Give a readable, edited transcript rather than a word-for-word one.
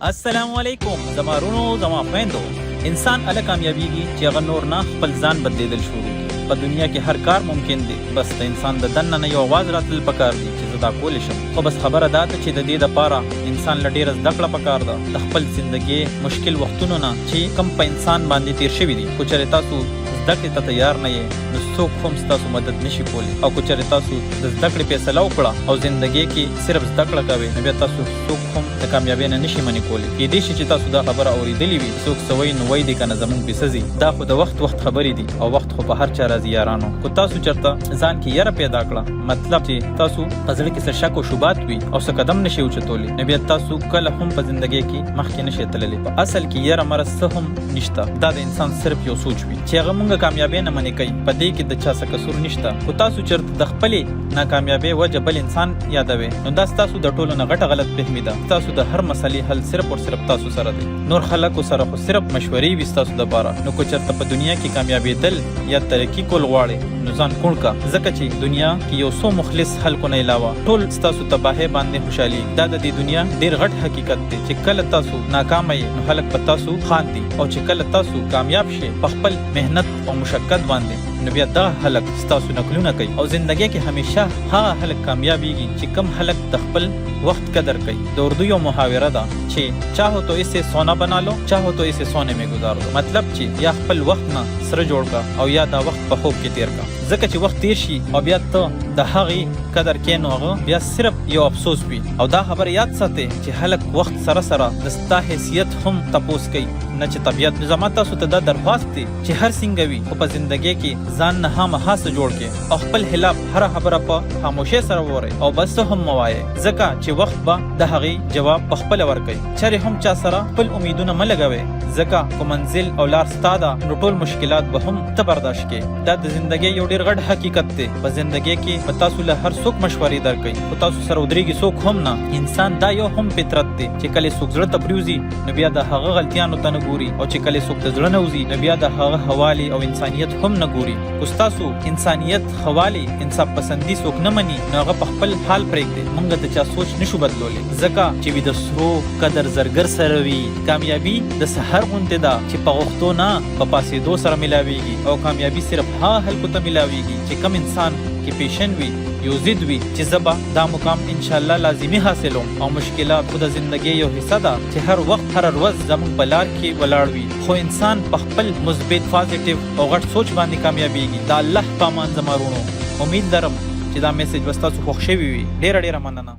السلام علیکم زما رونو زما خویندو. انسان اله کامیابیږي چې هغه نور نه خپل ځان بدلیدل شروع کړي. په دنیا کې هر کار ممکن دی، بس د انسان د دننه نه یو آواز راتلل پکار دی چې زه دا کولی شم. خو بس خبره دا ده چې د دې دپاره انسان له ډېره زده کړه پکار ده د خپل زندګۍ مشکل وختونو نه چې کم په انسان باندې تیر شوي دي. خو چېرې تاسو زده کړې ته تیار نه یې نو څوک هم ستاسو مدد نشي کولی. او که چېرې تاسو د زده کړې فیصله وکړه او زندګۍ کې صرف زده کړه کوئ نو بیا تاسو څوک هم د کامیابۍ نه نشي منې کولی. کیدای شي چې تاسو دا خبره اورېدلې وي څوک څه وایي نو وایي دی که نه زموږ پیسه ځي. دا خو د وخت خبرې دي او وخت خو په هر چا راځي یارانو. خو تاسو چېرته ځان کې یره پیدا کړه، مطلب چې تاسو په زړه کې څه شک او شبهات وي او څه قدم نشئ اوچتولی نو بیا تاسو کله هم په زندګۍ کې مخکې نشئ تللی. په اصل کې یره مرض څه هم نشته، دا د انسان صرف یو سوچ وي چې هغه مونږ کامیابۍ نه منې کوي. په دې کې د چا څه قصور نشته. خو تاسو چېرته د خپلې ناکامیابۍ وجه بل انسان یادوئ نو دا ستاسو د ټولو نه غټه غلط فهمي ده. ستاسو د هر مسلې حل صرف او صرف تاسو سره دی. نور خلکو سره خو صرف مشورې وي ستاسو دپاره. نو که چېرته په دنیا کې کامیابېدل یا ترقي کول غواړئ نو ځان کوڼ کا، ځکه چې دنیا کې یو څو مخلص خلکو نه علاوه ټول ستاسو تباهۍ باندې خوشحالي. دا د دې دنیا ډېر غټ حقیقت دی چې کله تاسو ناکامه یې نو خلک په تاسو خاندي، او چې کله تاسو کامیاب شئ په خپل محنت او مشقت باندې نو بیا دا خلک ستاسو نقلونه کوي. او زندګۍ کې همیشه هغه خلک کامیابیږي چې کم خلک د خپل وقت قدر کوي. د اردو یو محاوره ده چې چاہو تو اسے سونا بنا لو چاہو تو اسے سونے میں گزار دو. مطلب چې یا خپل وخت نه سره جوړ کا او یا دا وخت په خوب کې تیر کا. ځکه چې وخت تیر شي او بیا ته د هغې قدر کې نو هغه بیا صرف یو افسوس وي. او دا خبر یاد ساتئ چې خلک وخت سره سره د ستا حیثیت هم تپوس کوي نه چې طبیعت. نو زما تاسو ته دا درخواست دی چې هر څنګه وي خو په زندګۍ کې ځان نه خامخا څه جوړ کړئ او خپل خلاف هره خبره په خاموشۍ سره وورئ او بس څه هم مه وایئ، ځکه چې وخت به د هغې جواب پخپله ورکوي. چرې هم چا سره خپل امیدونه مه لګوئ، ځکه که منزل او لار ستا ده نو ټول مشکلات به هم ته برداشت کړې. دا د زندګۍ یو ډېر غټ حقیقت دی. په زندګۍ کې به تاسو له هر څوک مشورې درکوي خو تاسو سره ودرېږي څوک هم نه. انسان دا یو هم فطرت دی چې کله څوک زړه ته پرېوځي نو بیا د هغه غلطیانو ته نه ګوري، او چې کله څوک د زړه نه وځي نو بیا د هغه حوالې او انسانیت هم نه ګوري. خو ستاسو انسانیت، حوالې، انصاف پسندي څوک نه مني نو هغه په خپل حال پرېږدي. موږ د چا سوچ نشو بدلولی، ځکه چې وي د سرو قدر زرګر سره وي. کامیابي د سحر غوندې ده چې په غوښتو نه په پاسېدو سره ملاویږي. او کامیابي صرف هغه خلکو ته ملاویږي چې کم انسان کې پیشن وي، یو ضد وي چې زه به دا مقام انشاءالله لازمي حاصلوم. او مشکلات خو د زندګۍ یو حصه ده چې هر وخت هر ورځ زموږ په لار کې ولاړ وي. خو انسان په خپل مثبت، پازیټیو او غټ سوچ باندې کامیابیږي. د الله په امان زما رونو، امید لرم چې دا میسج به ستاسو خوښ شوي وي. ډېره ډېره مننه.